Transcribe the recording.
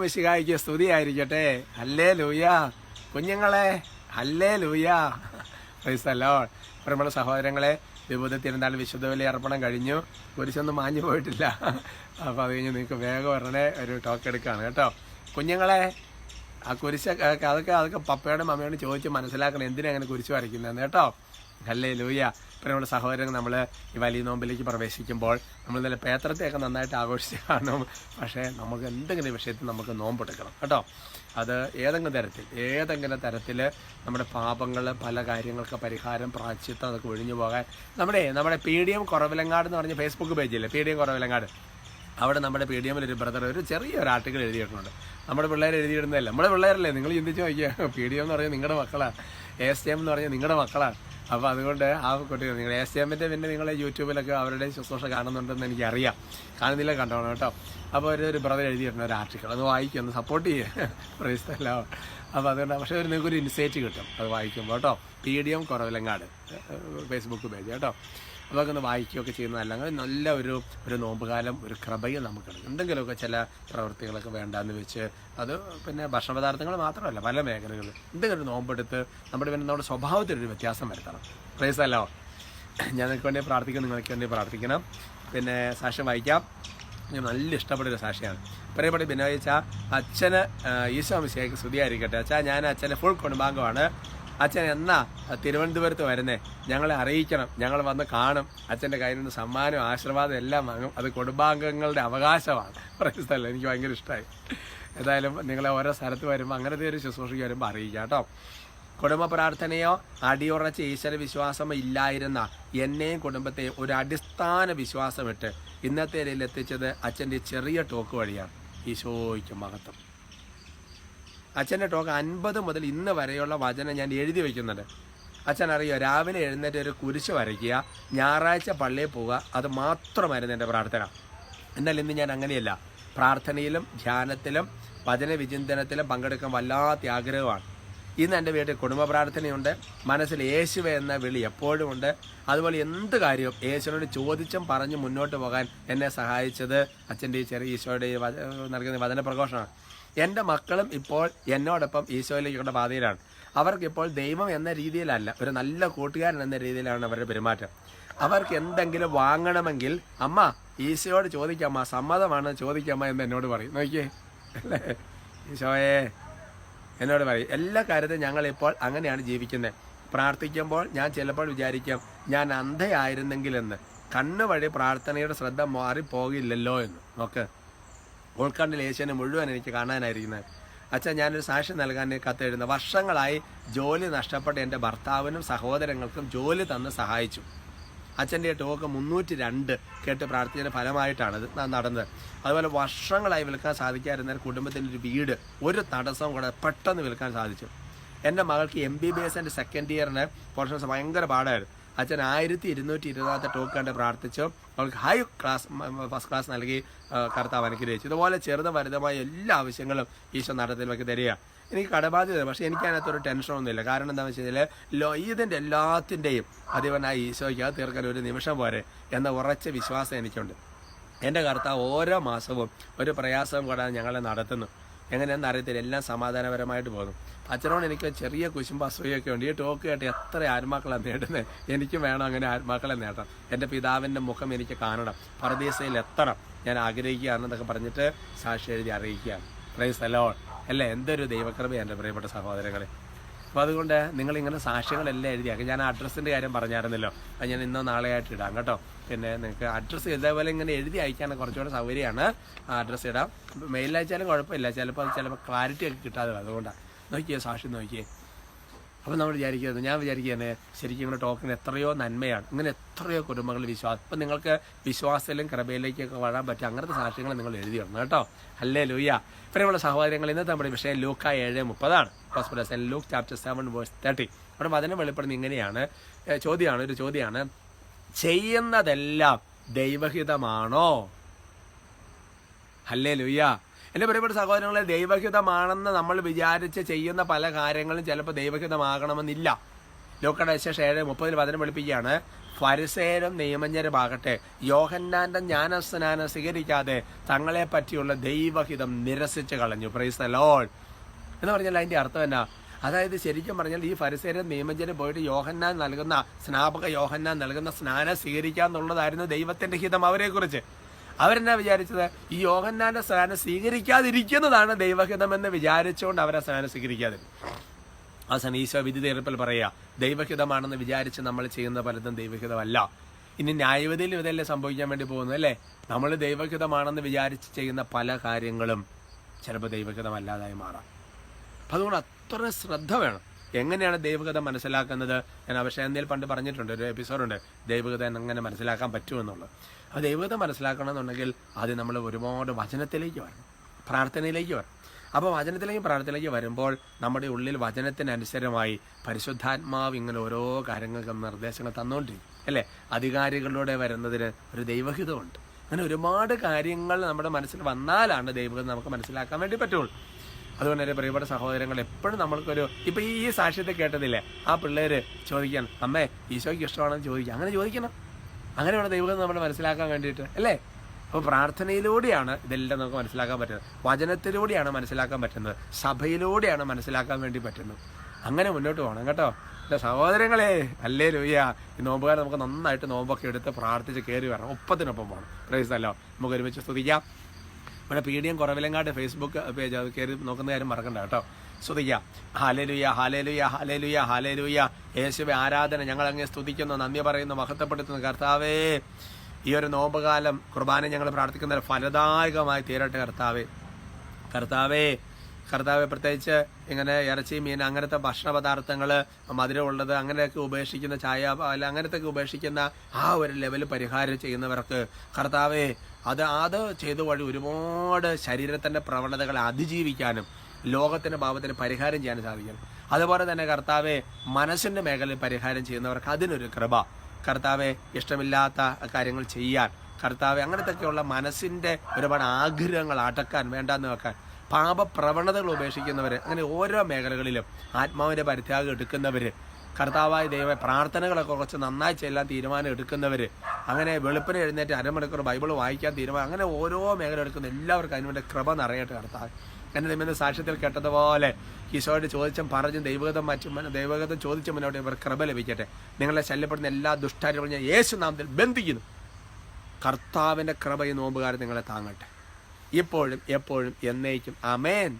മിശിഹായിക്ക് സ്തുതിയായിരിക്കട്ടെ. ഹല്ലേലൂയ. കുഞ്ഞുങ്ങളെ ഹല്ലേലൂയ. Praise the Lord. പ്രിയമുള്ള സഹോദരങ്ങളെ, വിഭൂതി തിരുനാൾ വിശുദ്ധ ബലി അർപ്പണം കഴിഞ്ഞു. കുരിശൊന്നും മാഞ്ഞു പോയിട്ടില്ല. അപ്പോൾ അത് കഴിഞ്ഞ് നിങ്ങൾക്ക് വേഗം ഉടനെ ഒരു ടോക്ക് എടുക്കുകയാണ് കേട്ടോ. കുഞ്ഞുങ്ങളെ, ആ കുരിശൊക്കെ അതൊക്കെ പപ്പയോടും മമ്മയോടും ചോദിച്ച് മനസ്സിലാക്കണം എന്തിനാണ് അങ്ങനെ കുരിശ് വരയ്ക്കുന്നതെന്ന് കേട്ടോ. ഹല്ലേലൂയ. പ്രിയമുള്ള സഹോദരങ്ങൾ, നമ്മൾ ഈ വലിയ നോമ്പിലേക്ക് പ്രവേശിക്കുമ്പോൾ നമ്മൾ ഇന്നലെ പേത്രത്തെയൊക്കെ നന്നായിട്ട് ആഘോഷിച്ച് കാണും. പക്ഷേ നമുക്ക് എന്തെങ്കിലും വിഷയത്തിൽ നമുക്ക് നോമ്പെടുക്കണം കേട്ടോ. അത് ഏതെങ്കിലും തരത്തിൽ നമ്മുടെ പാപങ്ങൾ, പല കാര്യങ്ങൾക്ക് പരിഹാരം, പ്രായശ്ചിത്തം അതൊക്കെ ഒഴിഞ്ഞു പോകാൻ നമ്മുടെ PDM കുറവിലങ്ങാട് എന്ന് പറഞ്ഞ ഫേസ്ബുക്ക് പേജില്ലേ, PDM കുറവിലങ്ങാട്, അവിടെ നമ്മുടെ PDMൽ ഒരു ബ്രദർ ഒരു ചെറിയൊരു ആർട്ടിക്കിൾ എഴുതിയിട്ടുണ്ട്. നമ്മുടെ പിള്ളേർ എഴുതിയിടുന്നതല്ല, നമ്മുടെ പിള്ളേരല്ലേ. നിങ്ങൾ ചിന്തിച്ച് നോക്കിയാൽ PDM എന്ന് പറഞ്ഞാൽ നിങ്ങളുടെ മക്കളാണ്, ASTM എന്ന് പറഞ്ഞാൽ നിങ്ങളുടെ മക്കളാണ്. അപ്പോൾ അതുകൊണ്ട് ആ കുട്ടികൾ നിങ്ങൾ ASTMൻ്റെ പിന്നെ നിങ്ങൾ യൂട്യൂബിലൊക്കെ അവരുടെ ശുശ്രൂഷ കാണുന്നുണ്ടെന്ന് എനിക്കറിയാം. കാണുന്നില്ല, കണ്ടോണം കേട്ടോ. അപ്പോൾ ഒരു ബ്രദർ എഴുതിയിട്ടുണ്ട് ഒരു ആർട്ടിക്കിൾ, അത് വായിക്കും, ഒന്ന് സപ്പോർട്ട് ചെയ്യുക. പ്രൈസ്തല്ലോ. അപ്പോൾ അതുകൊണ്ട് പക്ഷേ നിങ്ങൾക്കൊരു ഇൻസൈറ്റ് കിട്ടും അത് വായിക്കുമ്പോൾ കേട്ടോ. PDM കുറവിലങ്ങാട് ഫേസ്ബുക്ക് പേജ് കേട്ടോ. അതൊക്കെ ഒന്ന് വായിക്കുകയൊക്കെ ചെയ്യുന്നതല്ല. നല്ല ഒരു നോമ്പുകാലം, ഒരു കൃപയും നമുക്കുണ്ട്. എന്തെങ്കിലുമൊക്കെ ചില പ്രവൃത്തികളൊക്കെ വേണ്ടാന്ന് വെച്ച് അത് പിന്നെ ഭക്ഷണ പദാർത്ഥങ്ങൾ മാത്രമല്ല, പല മേഖലകളിൽ എന്തെങ്കിലും നോമ്പെടുത്ത് നമ്മുടെ സ്വഭാവത്തിലൊരു വ്യത്യാസം വരുത്തണം. പ്രൈസ് അല്ലോ. ഞാൻ നിങ്ങൾക്ക് വേണ്ടി പ്രാർത്ഥിക്കണം, നിങ്ങൾക്ക് വേണ്ടി പ്രാർത്ഥിക്കണം. പിന്നെ സാക്ഷ്യം വായിക്കാം. ഞാൻ നല്ല ഇഷ്ടപ്പെട്ടൊരു സാക്ഷിയാണ്. പറയപ്പെട്ട ബിനോയിച്ച അച്ഛന് ഈശോ മിശിഹായ്ക്ക് സ്തുതിയായിരിക്കട്ടെ. അച്ഛാ, ഞാൻ അച്ഛൻ്റെ ഫുൾ കുടുംബാംഗമാണ്. അച്ഛൻ എന്നാ തിരുവനന്തപുരത്ത് വരുന്നേ, ഞങ്ങളെ അറിയിക്കണം, ഞങ്ങൾ വന്ന് കാണും. അച്ഛൻ്റെ കയ്യിൽ നിന്ന് സമ്മാനം, ആശീർവാദം എല്ലാം വാങ്ങും. അത് കുടുംബാംഗങ്ങളുടെ അവകാശമാണ്. പ്രൈസ്തല്ലോ. എനിക്ക് ഭയങ്കര ഇഷ്ടമായി. ഏതായാലും നിങ്ങളെ ഓരോ സ്ഥലത്ത് വരുമ്പോൾ അങ്ങനത്തെ ഒരു ശുശ്രൂഷയ്ക്ക് വരുമ്പോൾ അറിയിക്കാം കേട്ടോ. കുടുംബ പ്രാർത്ഥനയോ അടിയുറച്ച ഈശ്വര വിശ്വാസമോ ഇല്ലായിരുന്ന എന്നെയും കുടുംബത്തെയും ഒരു അടിസ്ഥാന വിശ്വാസമിട്ട് ഇന്നത്തെ നിലയിൽ എത്തിച്ചത് അച്ഛൻ്റെ ചെറിയ ടോക്ക് വഴിയാണ്. ഈശോയ്ക്ക് മഹത്വം. അച്ഛൻ്റെ ടോക്ക് 50 മുതൽ ഇന്ന് വരെയുള്ള വചനം ഞാൻ എഴുതി വയ്ക്കുന്നുണ്ട്. അച്ഛൻ അറിയോ, രാവിലെ എഴുന്നേറ്റ് ഒരു കുരിശ് വരയ്ക്കുക, ഞായറാഴ്ച പള്ളിയിൽ പോവുക, അത് മാത്രമായിരുന്നു എൻ്റെ പ്രാർത്ഥന. എന്നാൽ ഇന്ന് ഞാൻ അങ്ങനെയല്ല. പ്രാർത്ഥനയിലും ധ്യാനത്തിലും വചന വിചിന്തനത്തിലും പങ്കെടുക്കാൻ വല്ലാത്ത ആഗ്രഹമാണ്. ഇന്ന് എൻ്റെ വീട്ടിൽ കുടുംബ പ്രാർത്ഥനയുണ്ട്. മനസ്സിൽ യേശുവ എന്ന വിളി എപ്പോഴും ഉണ്ട്. അതുപോലെ എന്ത് കാര്യവും യേശുവിനോട് ചോദിച്ചും പറഞ്ഞ് മുന്നോട്ട് പോകാൻ എന്നെ സഹായിച്ചത് അച്ഛൻ്റെ ഈ ചെറിയ ഈശോയുടെ നൽകുന്ന വചനപ്രഘോഷമാണ്. എൻ്റെ മക്കളും ഇപ്പോൾ എന്നോടൊപ്പം ഈശോയിലേക്കുള്ള പാതയിലാണ്. അവർക്കിപ്പോൾ ദൈവം എന്ന രീതിയിലല്ല, ഒരു നല്ല കൂട്ടുകാരൻ എന്ന രീതിയിലാണ് അവരുടെ പെരുമാറ്റം. അവർക്ക് എന്തെങ്കിലും വാങ്ങണമെങ്കിൽ അമ്മ ഈശോയോട് ചോദിക്കാമ്മ, സമ്മതമാണ് ചോദിക്കാമ്മ എന്ന് എന്നോട് പറയും. നോക്കിയേ അല്ലേ, ഈശോയെ എന്നോട് പറയും. എല്ലാ കാര്യത്തിലും ഞങ്ങളിപ്പോൾ അങ്ങനെയാണ് ജീവിക്കുന്നത്. പ്രാർത്ഥിക്കുമ്പോൾ ഞാൻ ചിലപ്പോൾ വിചാരിക്കും, ഞാൻ അന്ധയായിരുന്നെങ്കിലെന്ന്. കണ്ണു വഴി പ്രാർത്ഥനയുടെ ശ്രദ്ധ മാറിപ്പോകില്ലല്ലോ എന്ന്. നോക്ക്, ഉൾക്കണ്ണിൽ യേശുവിനെ മുഴുവൻ എനിക്ക് കാണാനായിരിക്കുന്നത്. അച്ഛൻ, ഞാനൊരു സാക്ഷ്യം നൽകാൻ കത്തെഴുതുന്നത്, വർഷങ്ങളായി ജോലി നഷ്ടപ്പെട്ട എൻ്റെ ഭർത്താവിനും സഹോദരങ്ങൾക്കും ജോലി തന്ന് സഹായിച്ചു. അച്ഛൻ്റെ ടോക്ക് 302 കേട്ട് പ്രാർത്ഥിച്ചതിൻ്റെ ഫലമായിട്ടാണ് ഇത് നടന്നത്. അതുപോലെ വർഷങ്ങളായി വിൽക്കാൻ സാധിക്കാതിരുന്ന കുടുംബത്തിൻ്റെ ഒരു വീട് ഒരു തടസ്സവും കൂടെ പെട്ടെന്ന് വിൽക്കാൻ സാധിച്ചു. എൻ്റെ മകൾക്ക് MBBS സെക്കൻഡ് ഇയറിന് പോർഷൻസ് ഭയങ്കര പാടായിരുന്നു. അച്ഛൻ 1220 ടോക്ക് കണ്ട് പ്രാർത്ഥിച്ചു. അവൾക്ക് ഫസ്റ്റ് ക്ലാസ് നൽകി കർത്താവ് അനുഗ്രഹിച്ചു. ഇതുപോലെ ചെറുതും വലുതുമായ എല്ലാ ആവശ്യങ്ങളും ഈശോ നടത്തിലേക്ക് തരിക. എനിക്ക് കടബാധ്യത, പക്ഷേ എനിക്ക് അതിനകത്തൊരു ടെൻഷനൊന്നുമില്ല. കാരണം എന്താണെന്ന് വെച്ച് കഴിഞ്ഞാൽ ഇതിൻ്റെ എല്ലാത്തിൻ്റെയും അധിപനായ ഈശോയ്ക്ക് അത് തീർക്കാൻ ഒരു നിമിഷം പോരെ എന്ന ഉറച്ച വിശ്വാസം എനിക്കുണ്ട്. എൻ്റെ കർത്താവ് ഓരോ മാസവും ഒരു പ്രയാസവും കൂടാതെ ഞങ്ങളെ നടത്തുന്നു. എങ്ങനെയാണെന്ന് അറിയത്തില്ല, എല്ലാം സമാധാനപരമായിട്ട് പോകുന്നു. അച്ഛനോട് എനിക്ക് ചെറിയ കുശുമ്പ അസൂയൊക്കെ ഉണ്ട്. ഈ ടോക്ക് കേട്ട് എത്ര ആത്മാക്കളാണ് നേടുന്നത്. എനിക്കും വേണം അങ്ങനെ ആത്മാക്കളെ നേടണം. എൻ്റെ പിതാവിൻ്റെ മുഖം എനിക്ക് കാണണം, പരദീസയിൽ എത്തണം, ഞാൻ ആഗ്രഹിക്കുകയാണെന്നൊക്കെ പറഞ്ഞിട്ട് സാക്ഷി എഴുതി അറിയിക്കുകയാണ്. Praise the Lord. അല്ലേ, എന്തൊരു ദൈവകൃപയാണ് എൻ്റെ പ്രിയപ്പെട്ട സഹോദരങ്ങളെ. അപ്പോൾ അതുകൊണ്ട് നിങ്ങളിങ്ങനെ സാക്ഷ്യങ്ങളെല്ലാം എഴുതിയാക്കി. ഞാൻ അഡ്രസ്സിൻ്റെ കാര്യം പറഞ്ഞായിരുന്നല്ലോ, അത് ഞാൻ ഇന്നോ നാളെയായിട്ട് ഇടാം കേട്ടോ. പിന്നെ നിങ്ങൾക്ക് അഡ്രസ്സ് ഇതേപോലെ ഇങ്ങനെ എഴുതി അയക്കാൻ കുറച്ചുകൂടെ സൗകര്യമാണ്. അഡ്രസ്സ് ഇടാം. മെയിൽ അയച്ചാലും കുഴപ്പമില്ല, ചിലപ്പോൾ ക്ലാരിറ്റി ഒക്കെ കിട്ടാതെ. അതുകൊണ്ടാണ്. നോക്കിയേ, സാക്ഷി നോക്കിയേ. അപ്പോൾ നമ്മൾ ഞാൻ വിചാരിക്കുകയാണ് ശരിക്കും ഇങ്ങനെ ടോക്കിന് എത്രയോ നന്മയാണ്. ഇങ്ങനെ എത്രയോ കുടുംബങ്ങൾ വിശ്വാസം. ഇപ്പം നിങ്ങൾക്ക് വിശ്വാസത്തിലും കൃപയിലേക്കൊക്കെ വളരാൻ പറ്റും. അങ്ങനത്തെ സാക്ഷ്യങ്ങൾ നിങ്ങൾ എഴുതിയിടണം കേട്ടോ. ഹല്ലേലൂയ. പ്രിയമുള്ള സഹോദരങ്ങൾ, ഇന്നത്തെ നമ്മുടെ വിഷയം ലൂക്ക 7:30 ഹോസ്പിറ്റൽ ലൂക്ക് ചാപ്റ്റർ 7:30. അവിടെ വചനം വെളിപ്പെടുന്നത് ഇങ്ങനെയാണ്. ഒരു ചോദ്യമാണ്, ചെയ്യുന്നതെല്ലാം ദൈവഹിതമാണോ? ഹല്ലേലൂയ. എൻ്റെ പ്രിയപ്പെട്ട സഹോദരങ്ങളെ, ദൈവഹിതമാണെന്ന് നമ്മൾ വിചാരിച്ച് ചെയ്യുന്ന പല കാര്യങ്ങളും ചിലപ്പോൾ ദൈവഹിതമാകണമെന്നില്ല. ലൂക്കയുടെ 7:30 വചനം വെളിപ്പിക്കുകയാണ്, ഫരിസേരും നിയമജ്ഞരുമാകട്ടെ യോഹന്നാന്റെ ജ്ഞാനസ്നാനം സ്വീകരിക്കാതെ തങ്ങളെ പറ്റിയുള്ള ദൈവഹിതം നിരസിച്ച് കളഞ്ഞു. പ്രൈസ് ദി ലോർഡ് എന്ന് പറഞ്ഞാൽ അതിന്റെ അർത്ഥം എന്നാ? അതായത് ശരിക്കും പറഞ്ഞാൽ ഈ ഫരിസേരും നിയമജ്ഞരും പോയിട്ട് സ്നാപക യോഹന്നാൻ നൽകുന്ന സ്നാനം സ്വീകരിക്കുക എന്നുള്ളതായിരുന്നു ദൈവത്തിന്റെ ഹിതം അവരെ കുറിച്ച്. അവരെന്നാ വിചാരിച്ചത്? ഈ യോഹന്നാന്റെ സ്നാനം സ്വീകരിക്കാതിരിക്കുന്നതാണ് ദൈവഹിതമെന്ന് വിചാരിച്ചുകൊണ്ട് അവരെ സ്നാനം സ്വീകരിക്കാതിരുന്നു. അവസാനം ഈശോ വിധി തീർപ്പിൽ പറയുക, ദൈവഹിതമാണെന്ന് വിചാരിച്ച് നമ്മൾ ചെയ്യുന്ന പലതും ദൈവഹിതമല്ല. ഇനി ന്യായവിധിയിൽ ഇതല്ലേ സംഭവിക്കാൻ വേണ്ടി പോകുന്നത് അല്ലേ? നമ്മൾ ദൈവഹിതമാണെന്ന് വിചാരിച്ച് ചെയ്യുന്ന പല കാര്യങ്ങളും ചിലപ്പോൾ ദൈവഹിതമല്ലാതായി മാറാം. അപ്പം അതുകൊണ്ട് അത്ര ശ്രദ്ധ വേണം. എങ്ങനെയാണ് ദൈവഹിതം മനസ്സിലാക്കുന്നത്? ഞാൻ അഭിഷേകത്തിൽ പണ്ട് പറഞ്ഞിട്ടുണ്ട്, ഒരു എപ്പിസോഡുണ്ട്, ദൈവഹിതം എങ്ങനെ മനസ്സിലാക്കാൻ പറ്റുമെന്നുള്ളത്. ആ ദൈവഹിതം മനസ്സിലാക്കണമെന്നുണ്ടെങ്കിൽ ആദ്യം നമ്മൾ ഒരുപാട് വചനത്തിലേക്ക് വരണം, പ്രാർത്ഥനയിലേക്ക് വരണം. അപ്പോൾ വചനത്തിലേക്കും പ്രാർത്ഥനയിലേക്ക് വരുമ്പോൾ നമ്മുടെ ഉള്ളിൽ വചനത്തിനനുസരമായി പരിശുദ്ധാത്മാവ് ഇങ്ങനെ ഓരോ കാര്യങ്ങൾക്കും നിർദ്ദേശങ്ങൾ തന്നുകൊണ്ടിരിക്കും അല്ലേ? അധികാരികളിലൂടെ വരുന്നതിന് ഒരു ദൈവഹിതമുണ്ട്. അങ്ങനെ ഒരുപാട് കാര്യങ്ങൾ നമ്മുടെ മനസ്സിൽ വന്നാലാണ് ദൈവഹിതം നമുക്ക് മനസ്സിലാക്കാൻ വേണ്ടി പറ്റുള്ളൂ. അതുകൊണ്ട് തന്നെ പ്രിയപ്പെട്ട സഹോദരങ്ങൾ, എപ്പോഴും നമ്മൾക്കൊരു ഇപ്പം ഈ സാക്ഷ്യത്തെ കേട്ടതില്ലേ, ആ പിള്ളേര് ചോദിക്കാൻ, അമ്മേ ഈശോയ്ക്ക് ഇഷ്ടമാണെന്ന് ചോദിക്കുക. അങ്ങനെ ചോദിക്കണം. അങ്ങനെയാണ് ദൈവഹിതം നമ്മൾ മനസ്സിലാക്കാൻ വേണ്ടിയിട്ട് അല്ലേ? അപ്പോൾ പ്രാർത്ഥനയിലൂടെയാണ് ഇതെല്ലാം നമുക്ക് മനസ്സിലാക്കാൻ പറ്റുന്നത്, വചനത്തിലൂടെയാണ് മനസ്സിലാക്കാൻ പറ്റുന്നത്, സഭയിലൂടെയാണ് മനസ്സിലാക്കാൻ വേണ്ടി പറ്റുന്നത്. അങ്ങനെ മുന്നോട്ട് പോകണം കേട്ടോ എൻ്റെ സഹോദരങ്ങളെ. ഹല്ലേലൂയ. ഈ നോമ്പുകാരെ നമുക്ക് നന്നായിട്ട് നോമ്പൊക്കെ എടുത്ത് പ്രാർത്ഥിച്ച് കയറി വരണം, ഒപ്പത്തിനൊപ്പം പോകണം. Praise the Lord. നമുക്ക് ഒരുമിച്ച് സ്തുതിക്കാം. ഇവിടെ PDM കുറവിലങ്ങാട് ഫേസ്ബുക്ക് പേജ് അത് കയറി നോക്കുന്ന കാര്യം മറക്കണ്ട കേട്ടോ. സ്തുതിക്കാം. Hallelujah, hallelujah, hallelujah, hallelujah. യേശുവേ ആരാധന, ഞങ്ങൾ അങ്ങേ സ്തുതിക്കുന്നു, നന്ദി പറയുന്നു, മഹത്വപ്പെടുത്തുന്നു. കർത്താവേ, ഈ ഒരു നോമ്പുകാലം കുർബാന ഞങ്ങൾ പ്രാർത്ഥിക്കുന്നത് ഫലദായകമായി തീരട്ടെ കർത്താവേ. കർത്താവെ പ്രത്യേകിച്ച് ഇങ്ങനെ ഇറച്ചി, മീൻ, അങ്ങനത്തെ ഭക്ഷണ പദാർത്ഥങ്ങൾ, മധുരമുള്ളത് അങ്ങനെയൊക്കെ ഉപേക്ഷിക്കുന്ന, ചായ, പാൽ അങ്ങനത്തെ ഉപേക്ഷിക്കുന്ന ആ ഒരു ലെവൽ പരിഹാരം ചെയ്യുന്നവർക്ക് കർത്താവെ അത് ചെയ്തു വഴി ഒരുപാട് ശരീരത്തിൻ്റെ പ്രവണതകളെ അതിജീവിക്കാനും ലോകത്തിൻ്റെ പാപത്തിന് പരിഹാരം ചെയ്യാനും സാധിക്കണം. അതുപോലെ തന്നെ കർത്താവെ മനസ്സിൻ്റെ മേഖലയിൽ പരിഹാരം ചെയ്യുന്നവർക്ക് അതിനൊരു കൃപ. കർത്താവെ ഇഷ്ടമില്ലാത്ത കാര്യങ്ങൾ ചെയ്യാൻ, കർത്താവെ അങ്ങനത്തെയൊക്കെയുള്ള മനസ്സിൻ്റെ ഒരുപാട് ആഗ്രഹങ്ങൾ അടക്കാൻ, വേണ്ടാന്ന് വെക്കാൻ, പാപപ്രവണതകൾ ഉപേക്ഷിക്കുന്നവർ, അങ്ങനെ ഓരോ മേഖലകളിലും ആത്മാവിൻ്റെ പരിത്യാഗം എടുക്കുന്നവർ, കർത്താവായ ദൈവ പ്രാർത്ഥനകളൊക്കെ കുറച്ച് നന്നായി ചെല്ലാൻ തീരുമാനം എടുക്കുന്നവർ, അങ്ങനെ വെളുപ്പിന് എഴുന്നേറ്റ് അരമണിക്കൂർ ബൈബിൾ വായിക്കാൻ തീരുമാനം, അങ്ങനെ ഓരോ മേഖല എടുക്കുന്ന എല്ലാവർക്കും അതിനുവേണ്ടി കൃപ നിറയട്ടെ കർത്താവ്. എന്നെ നിമിന്ന സാക്ഷ്യത്തിൽ കേട്ടതുപോലെ ഈശോയോട് ചോദിച്ചും പറഞ്ഞും ദൈവഗതം ചോദിച്ച മുന്നോട്ട് ഇവർ കൃപ ലഭിക്കട്ടെ. നിങ്ങളെ ശല്യപ്പെടുന്ന എല്ലാ ദുഷ്ടാരും ഞാൻ യേശു നാമത്തിൽ ബന്ധിക്കുന്നു. കർത്താവിൻ്റെ കൃപ ഈ നോമ്പുകാരൻ നിങ്ങളെ താങ്ങട്ടെ, ഇപ്പോഴും എപ്പോഴും എന്നേക്കും. ആമേൻ.